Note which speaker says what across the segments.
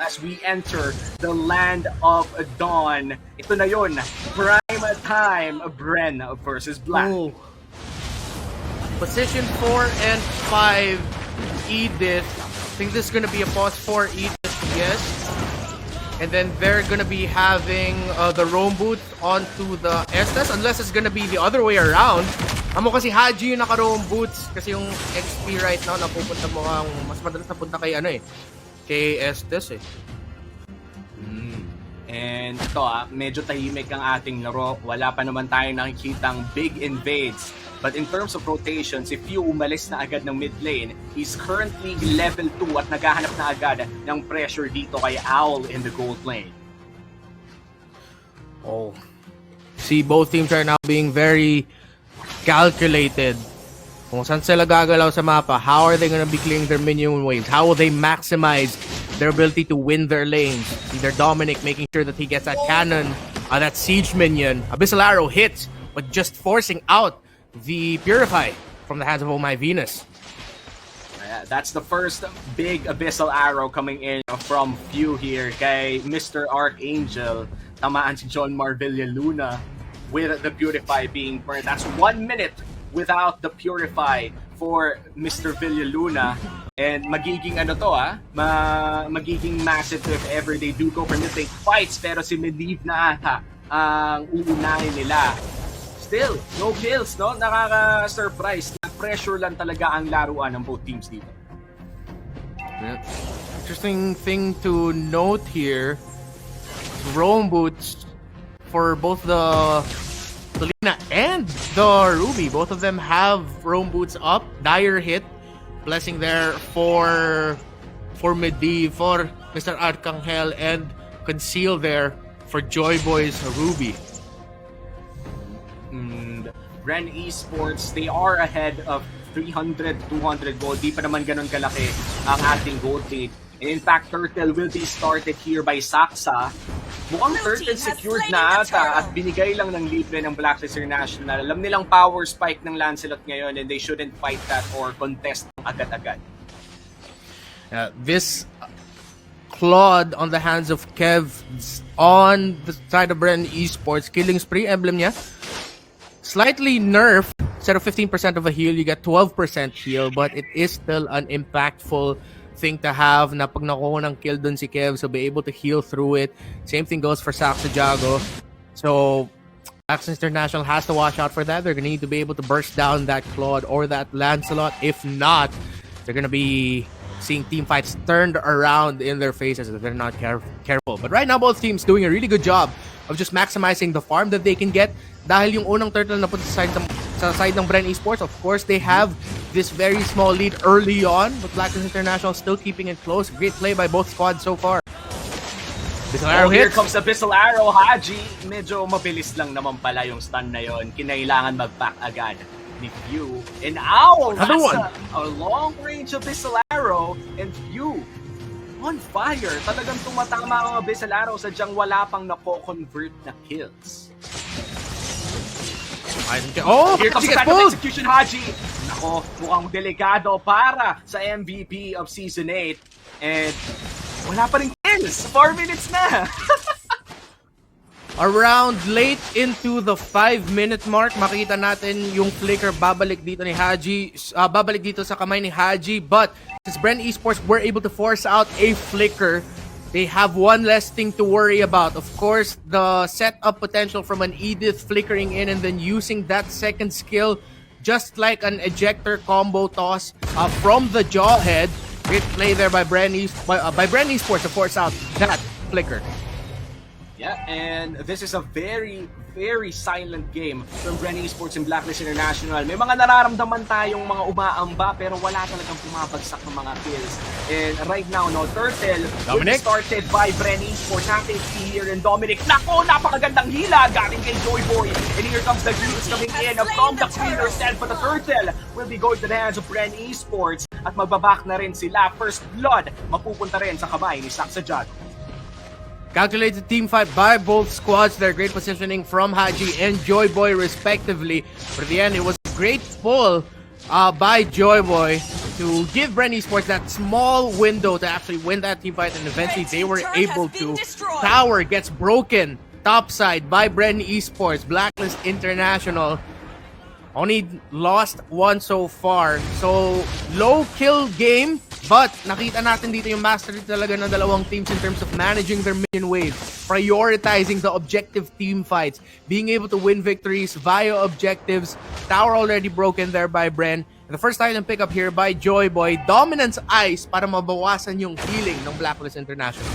Speaker 1: as we enter the land of dawn. Ito na yun, prime time, Bren versus Black.
Speaker 2: Ooh. Position 4 and 5, Edith. I think this is gonna be a pause for Edith, yes. And then they're gonna be having the roam boots onto the Estes, unless it's gonna be the other way around. Amo kasi Haji yung naka-roam boots kasi yung XP right now napupunta mo ang mas madalas napunta kay kay Estes eh.
Speaker 1: And ito medyo tahimik ang ating laro. Wala pa naman tayong nakikitang big invades. But in terms of rotations, if you umalis na agad ng mid lane, he's currently level 2 at naghahanap na agad ng pressure dito kay Owl in the gold lane.
Speaker 2: Oh. See, both teams are now being very calculated. Kung saan sila gagalaw sa mapa, how are they gonna be clearing their minion waves? How will they maximize their ability to win their lanes? Either Dominic making sure that he gets that cannon, that siege minion. Abyssal Arrow hits, but just forcing out the Purify from the hands of Oh My Venus.
Speaker 1: That's the first big Abyssal Arrow coming in from Few here kay Mr. Archangel. Tamaan si John Marvilla Luna with the Purify being burned. That's 1 minute without the Purify for Mr. Villaluna. And magiging magiging massive if ever they do go for mid-lane fights. Pero si Medivh na ata ang uunahin nila. Still, no kills, no? Nakaka-surprise. Pressure lang talaga ang laruan ng both teams dito.
Speaker 2: Yeah. Interesting thing to note here, roam boots for both the Lina and the Ruby. Both of them have roam boots up. Dire hit. Blessing there for Medivh, for Mr. Arcangel, and Conceal there for Joy Boy's Ruby.
Speaker 1: Bren Esports, they are ahead of 300, 200 gold. Di pa naman ganun kalaki ang ating gold lead. And in fact, Turtle will be started here by Saksa. Mukhang Turtle secured na ata at binigay lang ng libre ng Blacklist International. Alam nilang power spike ng Lancelot ngayon and they shouldn't fight that or contest agad-agad.
Speaker 2: This Claude on the hands of Kev on the side of Bren Esports. Killing spree emblem niya. Slightly nerfed. Instead of 15% of a heal, you get 12% heal, but it is still an impactful thing to have na pag nakuha ng kill dun si Kev, so be able to heal through it. Same thing goes for Saxa Jago. So Blacklist International has to watch out for that. They're gonna need to be able to burst down that Claude or that Lancelot. If not, they're gonna be seeing team fights turned around in their faces if they're not careful. But right now, both teams doing a really good job of just maximizing the farm that they can get. Dahil yung unang turtle na punta sa side ng Bren Esports, of course, they have this very small lead early on, but Blacklist International still keeping it close. Great play by both squads so far.
Speaker 1: Abyssal Arrow here comes Abyssal Arrow. Haji, medyo mabilis lang naman pala yung stun na yon. Kinailangan mag-back agad ni Few. And Owl,
Speaker 2: another one.
Speaker 1: A long-range Abyssal Arrow, and Few on fire. Talagang tumatama ang Abyssal Arrow, sadyang wala pang nako-convert na kills.
Speaker 2: Oh,
Speaker 1: here comes the kind of execution, Haji. Nako, mukhang delikado para sa MVP of Season 8. And wala pa rin kills. 4 minutes na.
Speaker 2: Around late into the 5-minute mark, makita natin yung flicker babalik dito ni Haji, babalik dito sa kamay ni Haji. But since Bren Esports were able to force out a flicker, they have one less thing to worry about. Of course, the setup potential from an Edith flickering in and then using that second skill, just like an ejector combo toss from the Jawhead. Great play there by Bren Esports to force out that flicker.
Speaker 1: Yeah, and this is a very, very silent game from Bren Esports and Blacklist International. May mga nararamdaman tayong mga umaamba pero wala talagang pumabagsak ng mga kills. And right now, no, Turtle will be started by Bren Esports. Natin here and Dominic. Nako, napakagandang hila galing kay Joy Boy. And here comes the heals coming in from the Queen herself. But the Turtle will be going to the hands of Bren Esports at magbaback na rin sila. First blood, mapupunta rin sa kamay ni Saksa Jago.
Speaker 2: Calculated team fight by both squads. Their great positioning from Haji and Joy Boy respectively. But at the end, it was a great pull by Joy Boy to give Bren Esports that small window to actually win that team fight, and eventually they were able to. Tower gets broken topside by Bren Esports. Blacklist International only lost one so far. So, low kill game, but nakita natin dito yung mastery talaga ng dalawang teams in terms of managing their minion wave, prioritizing the objective team fights, being able to win victories via objectives. Tower already broken there by Bren. And the first item pick up here by Joyboy, Dominance Ice para mabawasan yung healing ng Blacklist International.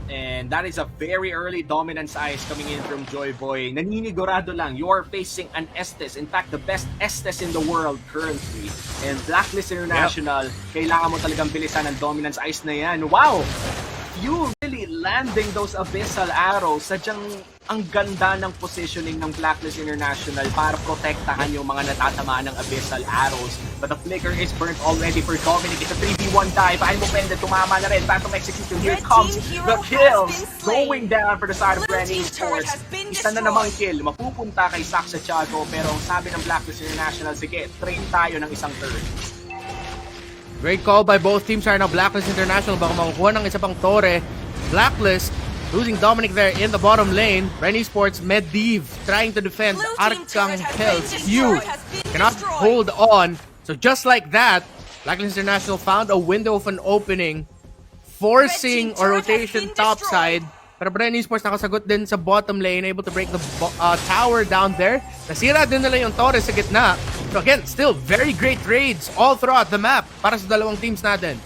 Speaker 1: And that is a very early Dominance Ice coming in from Joyboy. Naninigurado lang, you are facing an Estes. In fact, the best Estes in the world currently. And Blacklist International, kailangan mo talagang bilisan ang Dominance Ice na yan. Wow! You really landing those Abyssal Arrows. Sadyang ang ganda ng positioning ng Blacklist International para protektahan yung mga natatamaan ng Abyssal Arrows. But the flicker is burnt already for Dominic. It's a 3v1 dive. Ay mo pende, tumama na rin. Phantom Execution. Here comes the kill. Going down for the side of Bren Esports. Isa na namang kill. Mapupunta kay Saxa Tiago. Pero ang sabi ng Blacklist International, sige, train tayo ng isang turn.
Speaker 2: Great call by both teams right now. Blacklist International baka makukuha ng isa pang torre. Blacklist losing Dominic there in the bottom lane. Bren Esports, Medivh trying to defend Arcangel. You cannot hold on. So just like that, Blacklist International found a window of an opening, forcing a rotation topside. Pero Bren Esports nakasagot din sa bottom lane, able to break the tower down there. Nasira din nila yung torre sa gitna. So again, still very great trades all throughout the map para sa dalawang teams natin.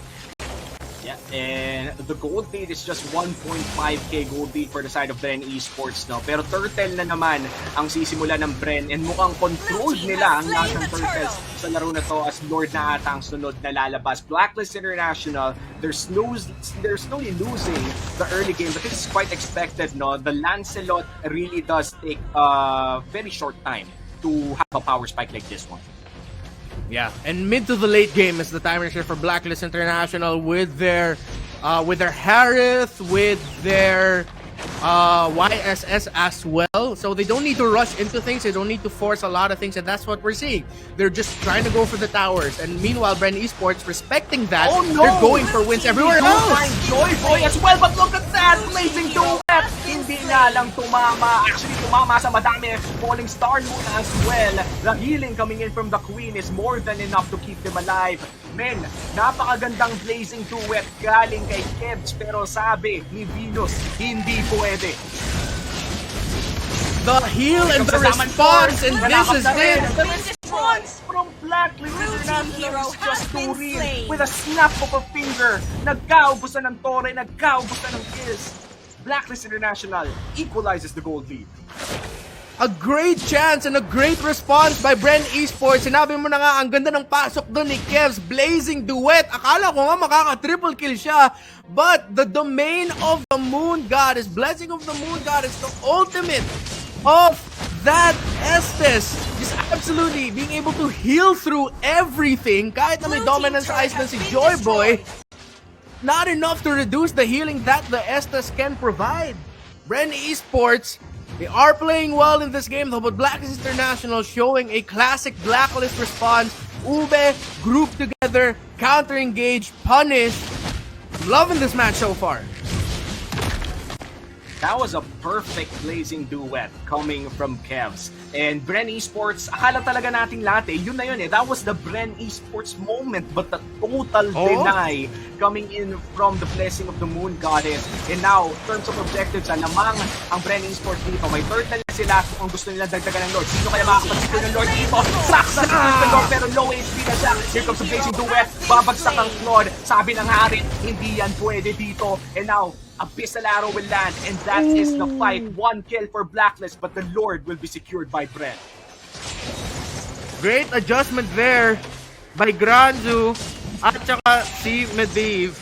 Speaker 1: Yeah, and the gold lead is just 1.5k gold lead for the side of Bren Esports, no? Pero turtle na naman ang sisimula ng Bren, and mukhang controlled nila ang lahat ng turtles sa laro na to, as Lord na ata ang sunod na lalabas. Blacklist International, they're slowly losing the early game, but this is quite expected, no? The Lancelot really does take a very short time to have a power spike like this one.
Speaker 2: Yeah, and mid to the late game is the time shift for Blacklist International with their Harith, with their YSS as well. So they don't need to rush into things, they don't need to force a lot of things, and that's what we're seeing. They're just trying to go for the towers, and meanwhile Bren Esports, respecting that, they're going for wins everywhere else.
Speaker 1: Joyboy as well, but look at that! Blazing duet! Hindi nga lang tumama. Actually, tumama sa madami. Falling Star muna as well. The healing coming in from the Queen is more than enough to keep them alive. Men, napakagandang blazing duet galing kay Kebs, pero sabi ni Venus, hindi pwede.
Speaker 2: The heal and the response, and this is it.
Speaker 1: The response from Blacklist International is just too real. With a snap of a finger, nagkaubusan ng torre, nagkaubusan ng kills. Blacklist International equalizes the gold lead.
Speaker 2: A great chance and a great response by Bren Esports. Sinabi mo na nga, ang ganda ng pasok doon ni Kevs. Blazing duet. Akala ko nga makaka-triple kill siya. But the domain of the Moon Goddess, blessing of the Moon Goddess, the ultimate of that Estes. Just absolutely being able to heal through everything. Kahit na may dominance ice na si Joyboy, not enough to reduce the healing that the Estes can provide. Bren Esports, they are playing well in this game though, but Blacklist International showing a classic Blacklist response. Ube, group together, counter-engage, punish. Loving this match so far.
Speaker 1: That was a perfect blazing duet coming from Kevs. And Bren Esports, akala talaga nating lahat yun na yun That was the Bren Esports moment, but the total deny coming in from the blessing of the Moon Goddess. And now, in terms of objectives, lamang ang Bren Esports dito. May turtle na sila kung gusto nila dagdagan ng Lord. Sino kaya makakapagpito ng Lord dito? Saksa ng Lord, pero low HP na siya. Here comes the blazing duet. Babagsak ang Lord. Sabi ng Harit, hindi yan pwede dito. And now, Abyssal Arrow will land, and that is the fight. One kill for Blacklist, but the Lord will be secured by Bren.
Speaker 2: Great adjustment there by Granzu at saka si Medivh.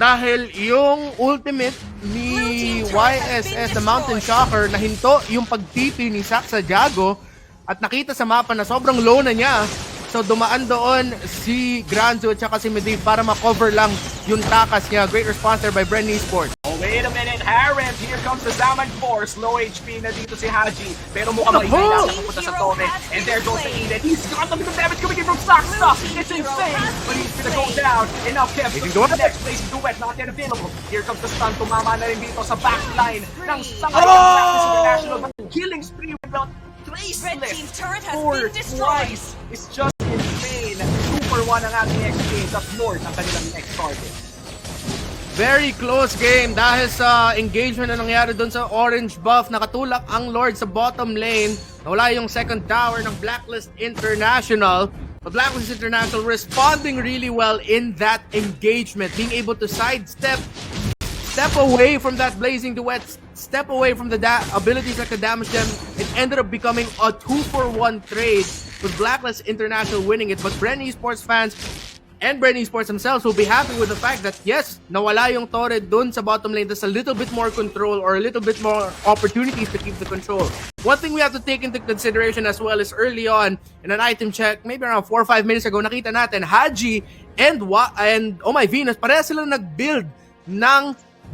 Speaker 2: Dahil yung ultimate ni YSS, the Mountain Shocker, nahinto yung pagtipi ni Saxa Jago at nakita sa mapa na sobrang low na niya. So dumaan doon si Granzu at saka si Medivh para ma-cover lang yung takas niya. Great response there by Bren Esports.
Speaker 1: Oh, wait a minute. inherent. Here comes the Zaman Force. Low HP na dito si Haji. Pero mukhang may na pupunta sa torre. And there goes the Eden. He's got a bit of damage coming in from Saksa. It's insane. But he's gonna go down. And now Kev to the next place. Duet not yet available. Here comes the stun. Tumama na rin dito sa backline ng Saksa International. But killing spree without traceless. 4 twice. It's just insane. 2-for-1 ang ating exchange. At Lord ang kanilang next target.
Speaker 2: Very close game dahil sa engagement na nangyari doon sa orange buff. Nakatulak ang Lord sa bottom lane. Nawala yung second tower ng Blacklist International. But Blacklist International responding really well in that engagement. Being able to sidestep, step away from that blazing duet, step away from the abilities that could damage them. It ended up becoming a 2-for-1 trade with Blacklist International winning it. But Bren Esports fans and Bren Esports themselves will be happy with the fact that yes, nawala yung torre dun sa bottom lane. There's a little bit more control or a little bit more opportunities to keep the control. One thing we have to take into consideration as well is early on in an item check, maybe around 4 or 5 minutes ago, nakita natin Haji and Oh My Venus, parehas sila nag-build ng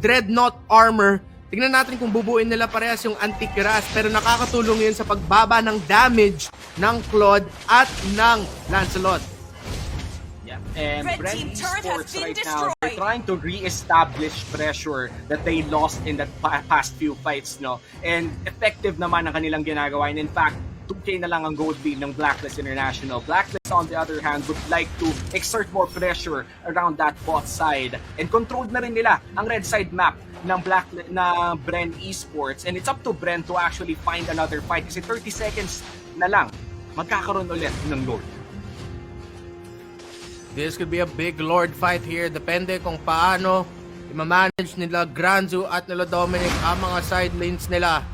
Speaker 2: Dreadnought armor. Tingnan natin kung bubuin nila parehas yung anti-crash, pero nakakatulong yun sa pagbaba ng damage ng Claude at ng Lancelot.
Speaker 1: And Bren Esports right now, they're trying to re-establish pressure that they lost in the past few fights, no? And effective naman ang kanilang ginagawa. And in fact, 2K na lang ang gold lead ng Blacklist International. Blacklist, on the other hand, would like to exert more pressure around that bot side. And controlled na rin nila ang red side map ng Bren Esports. And it's up to Bren to actually find another fight. Kasi 30 seconds na lang, magkakaroon ulit ng gold.
Speaker 2: This could be a big Lord fight here. Depende kung paano i-manage nila Granzu at nila Dominic ang mga side lanes nila.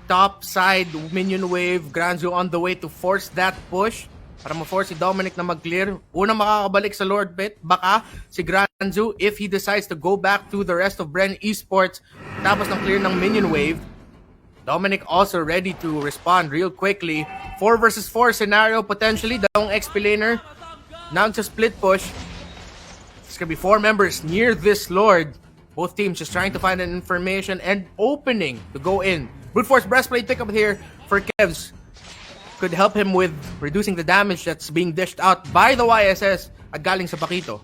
Speaker 2: Top side, minion wave, Granzu on the way to force that push para ma-force si Dominic na mag-clear. Unang makakabalik sa Lord pit, baka si Granzu if he decides to go back to the rest of Bren Esports tapos ng clear ng minion wave. Dominic also ready to respond real quickly. 4 versus 4 scenario potentially. Dalawang XP laner. Now it's a split push. It's gonna be 4 members near this Lord. Both teams just trying to find an information and opening to go in. Brute Force Breastplate pick up here for Kevs. Could help him with reducing the damage that's being dished out by the YSS at galing sa Paquito.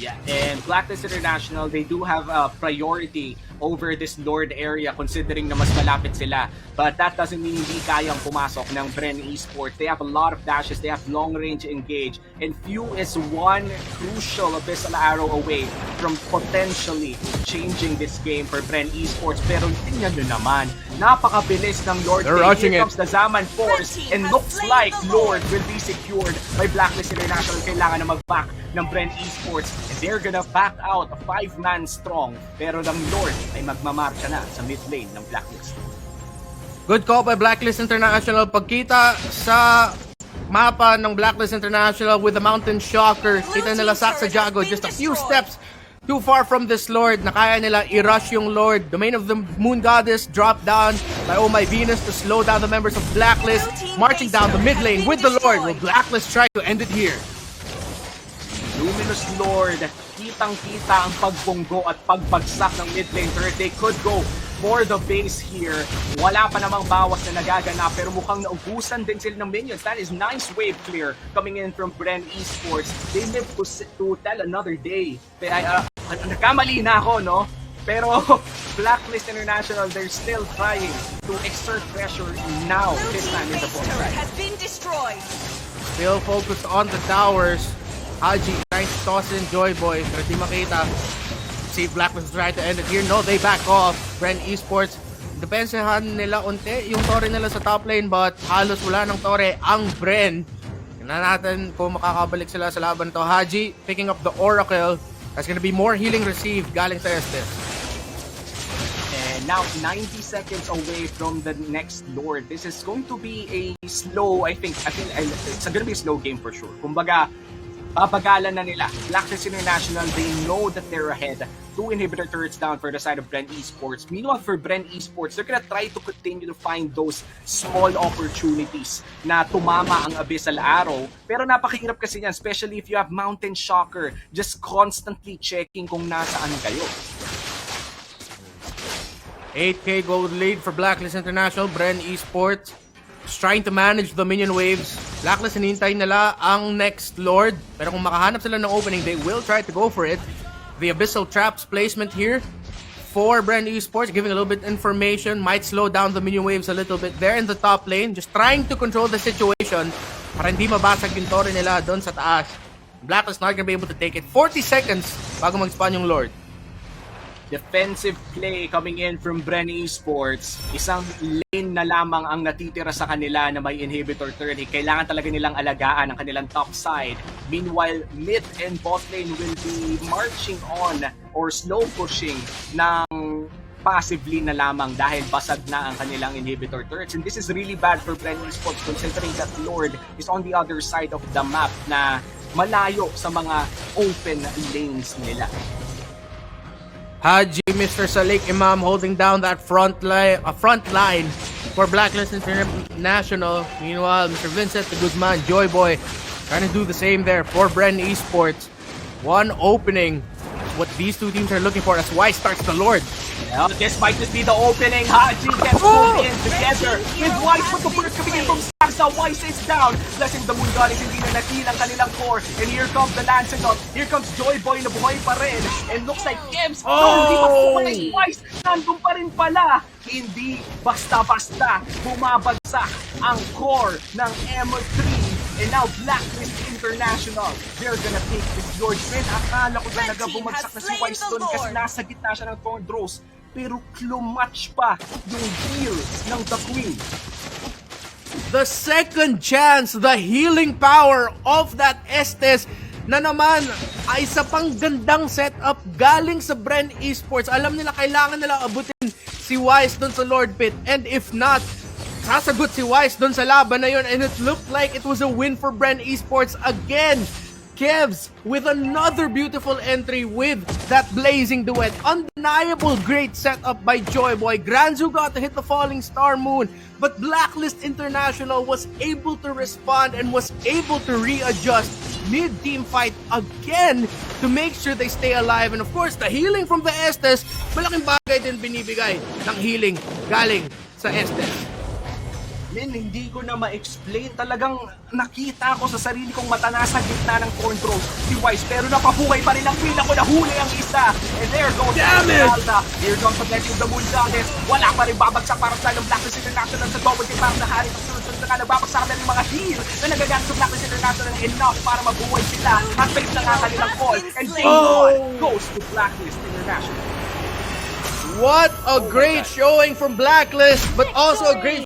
Speaker 1: Yeah, and Blacklist International, they do have a priority over this Lord area considering na mas malapit sila. But that doesn't mean hindi kayang pumasok ng Bren Esports. They have a lot of dashes, they have long range engage, and Few is one crucial abyssal arrow away from potentially changing this game for Bren Esports. Pero tingnan nyo naman, napakabilis ng Lord. Here comes the Zaman Force, and looks like Lord will be secured by Blacklist International. Kailangan na mag-back ng Bren Esports, and they're gonna back out a 5-man strong. Pero ng Lord ay magmamarcha na sa mid lane ng Blacklist.
Speaker 2: Good call by Blacklist International. Pagkita sa mapa ng Blacklist International with the Mountain Shocker, kita nila Saksa Jago just a few steps too far from this Lord na kaya nila i-rush yung Lord. Domain of the Moon Goddess dropped down by Oh My Venus to slow down the members of Blacklist. Marching down the mid lane with the Lord. Will Blacklist try to end it here?
Speaker 1: Luminous Lord, kitang-kita ang pagbunggo at pagbagsak ng mid lane turret. They could go for the base here. Wala pa namang bawas na nagaganap pero mukhang naubusan din sila ng minions. That is nice wave clear coming in from Bren Esports. They live to tell another day. Nagkamali na ako, no? Pero Blacklist International, they're still trying to exert pressure now. This time in the bot side.
Speaker 2: Still focused on the towers. Haji trying to toss in Joy Boy pero di makita. See if Blacklist try to end it here. No, they back off. Bren Esports, depensahan nila unti yung torre nila sa top lane but halos wala ng torre ang Bren. Tingnan natin kung makakabalik sila sa laban to. Haji picking up the Oracle. That's gonna be more healing received galing sa Estes.
Speaker 1: And now 90 seconds away from the next Lord. This is going to be a slow, I think it's gonna be a slow game for sure. Kumbaga, babagalan na nila. Blacklist International, they know that they're ahead. 2 inhibitor turrets down for the side of Bren Esports. Meanwhile, for Bren Esports, they're gonna try to continue to find those small opportunities na tumama ang abyssal arrow. Pero napakahirap kasi yan, especially if you have Mountain Shocker just constantly checking kung nasaan kayo.
Speaker 2: 8k gold lead for Blacklist International. Bren Esports is trying to manage the minion waves. Blacklist hinihintay nila ang next Lord. Pero kung makahanap sila ng opening, they will try to go for it. The Abyssal Traps placement here for Bren Esports, giving a little bit information, might slow down the minion waves a little bit there in the top lane, just trying to control the situation para hindi mabasag yung torre nila doon sa taas. Blacklist not gonna be able to take it. 40 seconds bago mag-spawn yung Lord.
Speaker 1: Defensive play coming in from Bren Esports. Isang lane na lamang ang natitira sa kanila na may inhibitor turret. Kailangan talaga nilang alagaan ang kanilang top side. Meanwhile, mid and bot lane will be marching on or slow pushing ng passively na lamang dahil basag na ang kanilang inhibitor turrets. And this is really bad for Bren Esports considering that Lord is on the other side of the map na malayo sa mga open lanes nila.
Speaker 2: Haji, Mr. Salik Imam holding down that front line for Blacklist International. Meanwhile, Mr. Vincent de Guzman, Joy Boy, trying to do the same there for Bren Esports. One opening, what these two teams are looking for as Y starts the Lord.
Speaker 1: Well, this might just be the opening. Haji gets pulled in together with Wise, but the burst coming in from Saksa. Wise is down. Blessing the Moon Goddess, hindi na nakilang kanilang core. And here comes the Lancelot. Here comes Joy Boy na buhay pa rin. And looks like Kevs. Hindi pa pumatay si Wise. Nandun pa rin pala. Hindi basta-basta bumabagsak ang core ng M3. And now Blacklist International, they're gonna take this Lord. Man, akala ko talaga bumagsak na si Wise doon kasi nasa gitna siya ng Thorn Throws. Pero clutch pa yung heal ng The Queen.
Speaker 2: The second chance, the healing power of that Estes na naman ay isa pang gandang setup galing sa Bren Esports. Alam nila kailangan nila abutin si Wise doon sa Lord Pit. And if not, sasagot si Wise doon sa laban na yun, and it looked like it was a win for Bren Esports again. Kevs with another beautiful entry with that blazing duet. Undeniable great setup by Joy Boy. Granzu got to hit the falling star moon, but Blacklist International was able to respond and was able to readjust mid-team fight again to make sure they stay alive. And of course, the healing from the Estes, malaking bagay din binibigay ng healing galing sa Estes.
Speaker 1: Men, hindi ko na ma-explain. Talagang nakita ko sa sarili kong mata nasa gitna ng Thorn Throws si Wise, pero napabuhay pa rin ang Queen. Ako nahuli ang isa. And there goes Alda. Here comes the blessing of the Moon Goddess. Wala pa rin babagsak para sa Blacklist International sa double team para sa hari. Sunod-sunod na nagbabagsak na yung mga heal na nagagamit sa Blacklist International enough para mabuhay sila. At balik na nga kanilang call. And game on goes to Blacklist International.
Speaker 2: What a great showing from Blacklist, but also a great